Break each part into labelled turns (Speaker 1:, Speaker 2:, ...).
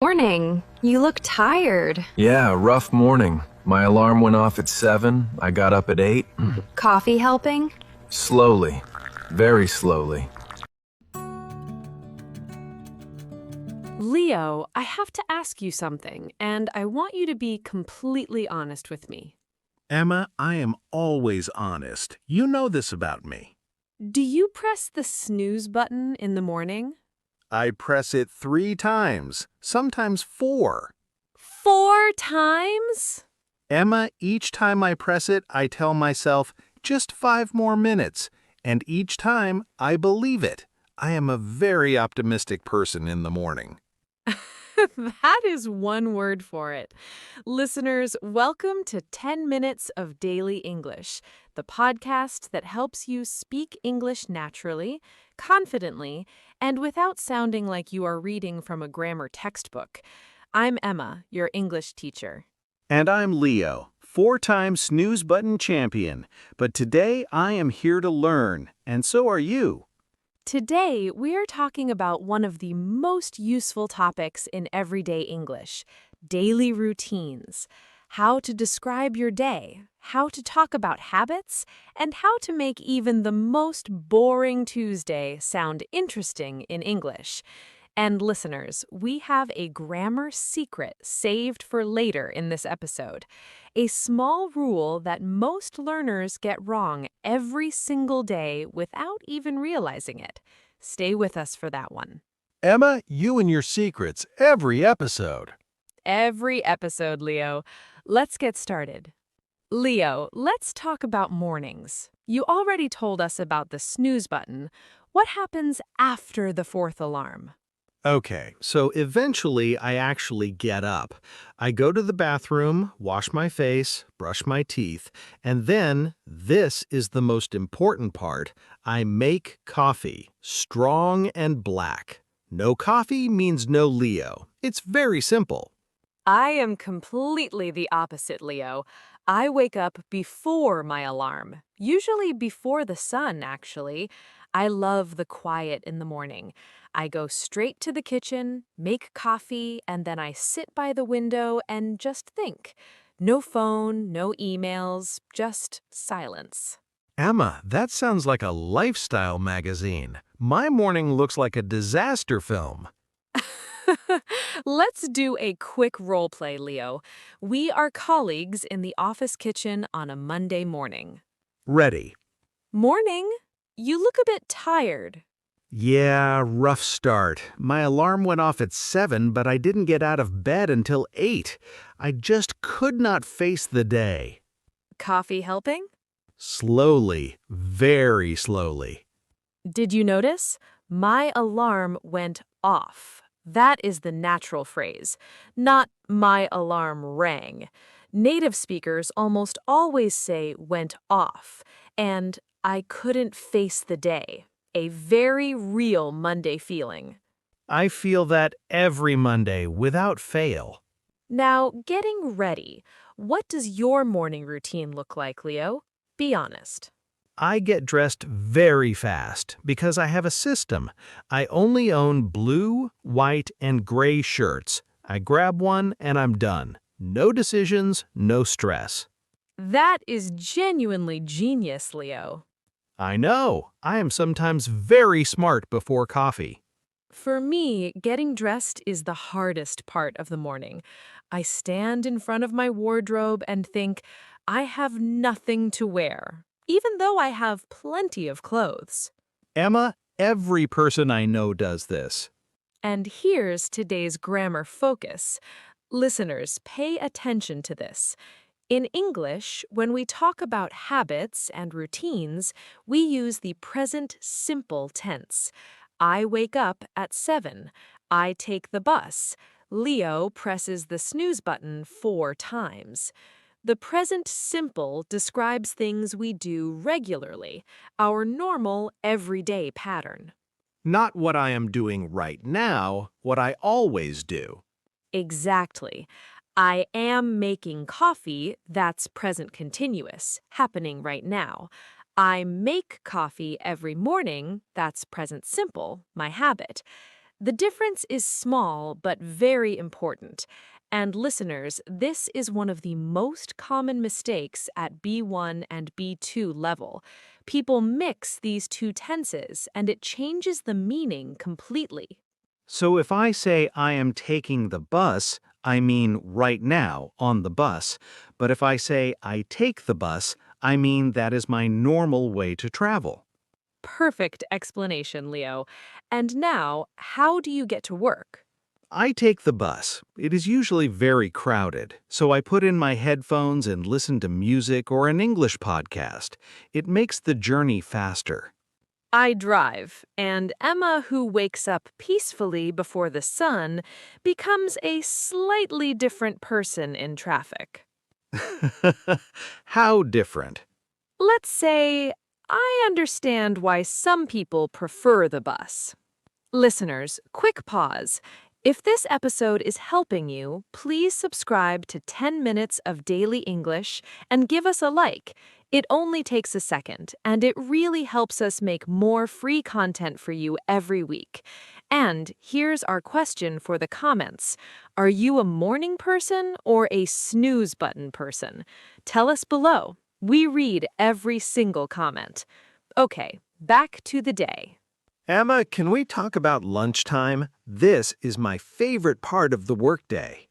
Speaker 1: Morning. You look tired.
Speaker 2: Yeah, rough morning. My alarm went off at 7. I got up at 8.
Speaker 1: Coffee helping?
Speaker 2: Slowly. Very slowly.
Speaker 3: Leo, I have to ask you something, and I want you to be completely honest with me.
Speaker 4: Emma, I am always honest. You know this about me.
Speaker 3: Do you press the snooze button in the morning?
Speaker 4: I press it 3 times, sometimes 4.
Speaker 3: 4 times?
Speaker 4: Emma, each time I press it, I tell myself, just 5 more minutes. And each time, I believe it. I am a very optimistic person in the morning.
Speaker 3: That is one word for it. Listeners, welcome to 10 Minutes of Daily English, the podcast that helps you speak English naturally, confidently, and without sounding like you are reading from a grammar textbook. I'm Emma, your English teacher.
Speaker 4: And I'm Leo, 4-time snooze button champion. But today, I am here to learn, and so are you.
Speaker 3: Today, we are talking about one of the most useful topics in everyday English, daily routines. How to describe your day, how to talk about habits, and how to make even the most boring Tuesday sound interesting in English. And listeners, we have a grammar secret saved for later in this episode. A small rule that most learners get wrong every single day without even realizing it. Stay with us for that one.
Speaker 4: Emma, you and your secrets, every episode.
Speaker 3: Every episode, Leo. Let's get started. Leo, let's talk about mornings. You already told us about the snooze button. What happens after the 4th alarm?
Speaker 4: Okay, so eventually I actually get up. I go to the bathroom, wash my face, brush my teeth, and then, this is the most important part, I make coffee, strong and black. No coffee means no Leo. It's very simple.
Speaker 3: I am completely the opposite, Leo. I wake up before my alarm, usually before the sun, actually. I love the quiet in the morning. I go straight to the kitchen, make coffee, and then I sit by the window and just think. No phone, no emails, just silence.
Speaker 4: Emma, that sounds like a lifestyle magazine. My morning looks like a disaster film.
Speaker 3: Let's do a quick role play, Leo. We are colleagues in the office kitchen on a Monday morning.
Speaker 4: Ready.
Speaker 3: Morning. You look a bit tired.
Speaker 4: Yeah, rough start. My alarm went off at 7, but I didn't get out of bed until 8. I just could not face the day.
Speaker 3: Coffee helping?
Speaker 4: Slowly, very slowly.
Speaker 3: Did you notice? My alarm went off. That is the natural phrase, not my alarm rang. Native speakers almost always say went off, and I couldn't face the day. A very real Monday feeling.
Speaker 4: I feel that every Monday without fail.
Speaker 3: Now, getting ready. What does your morning routine look like, Leo? Be honest.
Speaker 4: I get dressed very fast because I have a system. I only own blue, white, and gray shirts. I grab one and I'm done. No decisions, no stress.
Speaker 3: That is genuinely genius, Leo.
Speaker 4: I know. I am sometimes very smart before coffee.
Speaker 3: For me, getting dressed is the hardest part of the morning. I stand in front of my wardrobe and think, I have nothing to wear, even though I have plenty of clothes.
Speaker 4: Emma, every person I know does this.
Speaker 3: And here's today's grammar focus. Listeners, pay attention to this. In English, when we talk about habits and routines, we use the present simple tense. I wake up at 7. I take the bus. Leo presses the snooze button 4 times. The present simple describes things we do regularly, our normal, everyday pattern.
Speaker 4: Not what I am doing right now, what I always do.
Speaker 3: Exactly. I am making coffee, that's present continuous, happening right now. I make coffee every morning, that's present simple, my habit. The difference is small but very important. And listeners, this is one of the most common mistakes at B1 and B2 level. People mix these two tenses and it changes the meaning completely.
Speaker 4: So if I say I am taking the bus, I mean right now on the bus. But if I say I take the bus, I mean that is my normal way to travel.
Speaker 3: Perfect explanation, Leo. And now, how do you get to work?
Speaker 4: I take the bus. It is usually very crowded, so I put in my headphones and listen to music or an English podcast. It makes the journey faster.
Speaker 3: I drive, and Emma, who wakes up peacefully before the sun, becomes a slightly different person in traffic.
Speaker 4: How different?
Speaker 3: Let's say I understand why some people prefer the bus. Listeners, quick pause. If this episode is helping you, please subscribe to 10 Minutes of Daily English and give us a like. It only takes a second, and it really helps us make more free content for you every week. And here's our question for the comments. Are you a morning person or a snooze button person? Tell us below. We read every single comment. Okay, back to the day.
Speaker 4: Emma, can we talk about lunchtime? This is my favorite part of the workday.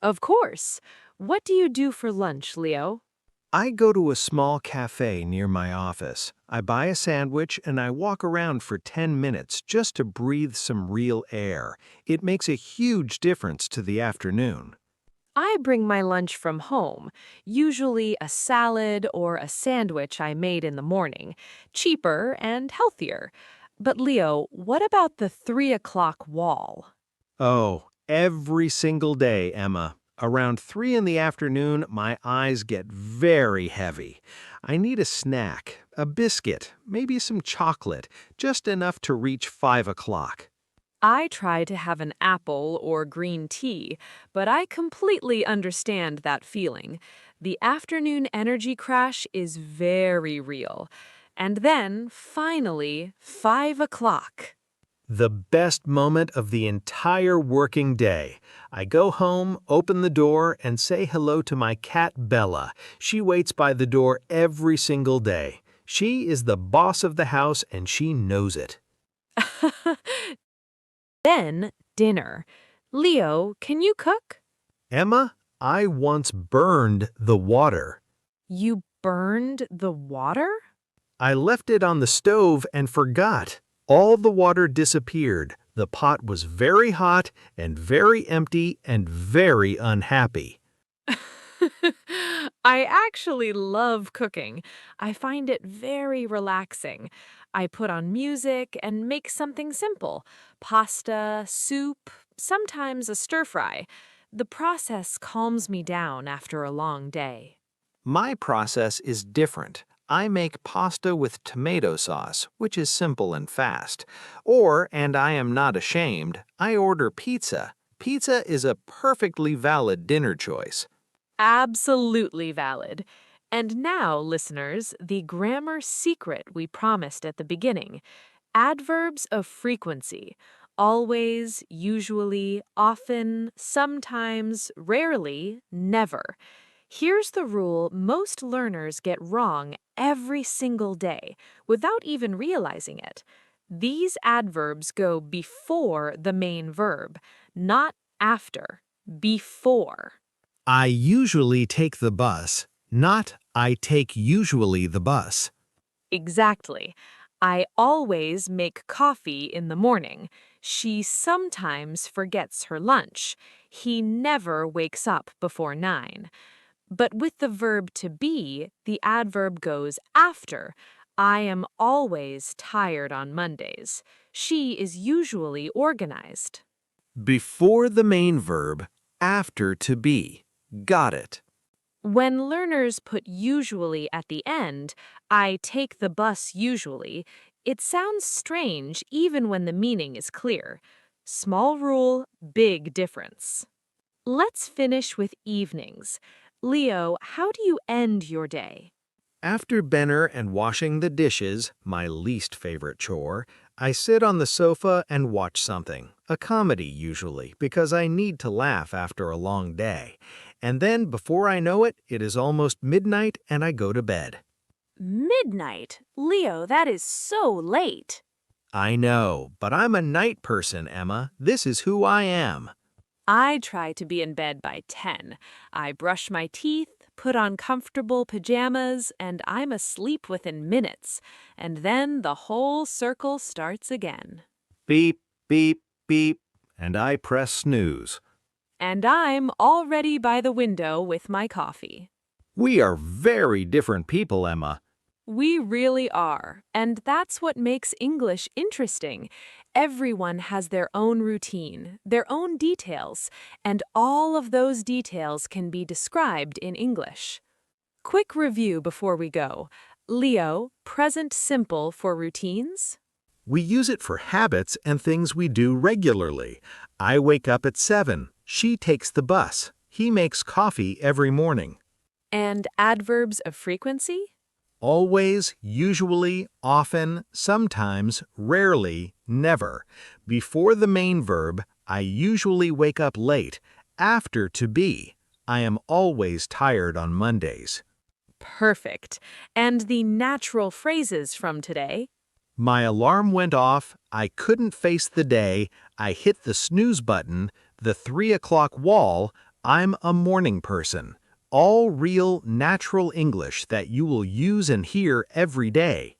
Speaker 3: Of course. What do you do for lunch, Leo?
Speaker 4: I go to a small cafe near my office. I buy a sandwich and I walk around for 10 minutes just to breathe some real air. It makes a huge difference to the afternoon.
Speaker 3: I bring my lunch from home, usually a salad or a sandwich I made in the morning, cheaper and healthier. But Leo, what about the 3 o'clock wall?
Speaker 4: Oh, every single day, Emma. Around 3 in the afternoon, my eyes get very heavy. I need a snack, a biscuit, maybe some chocolate, just enough to reach 5 o'clock.
Speaker 3: I try to have an apple or green tea, but I completely understand that feeling. The afternoon energy crash is very real. And then, finally, 5 o'clock.
Speaker 4: The best moment of the entire working day. I go home, open the door, and say hello to my cat Bella. She waits by the door every single day. She is the boss of the house and she knows it.
Speaker 3: Then, dinner. Leo, can you cook?
Speaker 4: Emma, I once burned the water.
Speaker 3: You burned the water?
Speaker 4: I left it on the stove and forgot. All the water disappeared. The pot was very hot and very empty and very unhappy.
Speaker 3: I actually love cooking. I find it very relaxing. I put on music and make something simple. Pasta, soup, sometimes a stir fry. The process calms me down after a long day.
Speaker 4: My process is different. I make pasta with tomato sauce, which is simple and fast. Or, and I am not ashamed, I order pizza. Pizza is a perfectly valid dinner choice.
Speaker 3: Absolutely valid. And now, listeners, the grammar secret we promised at the beginning. Adverbs of frequency. Always, usually, often, sometimes, rarely, never. Here's the rule most learners get wrong every single day without even realizing it. These adverbs go before the main verb, not after. Before.
Speaker 4: I usually take the bus, not I take usually the bus.
Speaker 3: Exactly. I always make coffee in the morning. She sometimes forgets her lunch. He never wakes up before 9. But with the verb to be, the adverb goes after. I am always tired on Mondays. She is usually organized.
Speaker 4: Before the main verb, after to be. Got it.
Speaker 3: When learners put usually at the end, I take the bus usually, it sounds strange even when the meaning is clear. Small rule, big difference. Let's finish with evenings. Leo, how do you end your day?
Speaker 4: After dinner and washing the dishes, my least favorite chore, I sit on the sofa and watch something, a comedy usually, because I need to laugh after a long day. And then, before I know it, it is almost midnight and I go to bed.
Speaker 3: Midnight? Leo, that is so late.
Speaker 4: I know, but I'm a night person, Emma. This is who I am.
Speaker 3: I try to be in bed by 10. I brush my teeth, put on comfortable pajamas, and I'm asleep within minutes. And then the whole circle starts again.
Speaker 4: Beep, beep, beep, and I press snooze.
Speaker 3: And I'm already by the window with my coffee.
Speaker 4: We are very different people, Emma.
Speaker 3: We really are, and that's what makes English interesting. Everyone has their own routine, their own details, and all of those details can be described in English. Quick review before we go. Leo, present simple for routines?
Speaker 4: We use it for habits and things we do regularly. I wake up at 7. She takes the bus. He makes coffee every morning.
Speaker 3: And adverbs of frequency?
Speaker 4: Always, usually, often, sometimes, rarely, never. Before the main verb, I usually wake up late. After to be, I am always tired on Mondays.
Speaker 3: Perfect. And the natural phrases from today?
Speaker 4: My alarm went off, I couldn't face the day, I hit the snooze button, the 3 o'clock wall, I'm a morning person. All real, natural English that you will use and hear every day.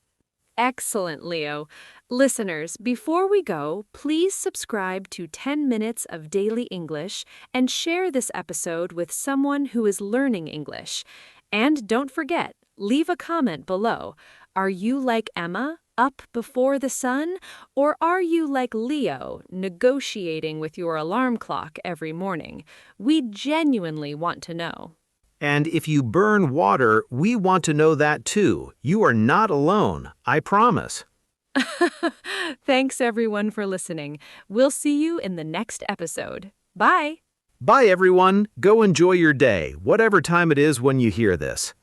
Speaker 3: Excellent, Leo. Listeners, before we go, please subscribe to 10 Minutes of Daily English and share this episode with someone who is learning English. And don't forget, leave a comment below. Are you like Emma, up before the sun? Or are you like Leo, negotiating with your alarm clock every morning? We genuinely want to know.
Speaker 4: And if you burn water, we want to know that too. You are not alone, I promise.
Speaker 3: Thanks everyone for listening. We'll see you in the next episode. Bye!
Speaker 4: Bye everyone. Go enjoy your day, whatever time it is when you hear this.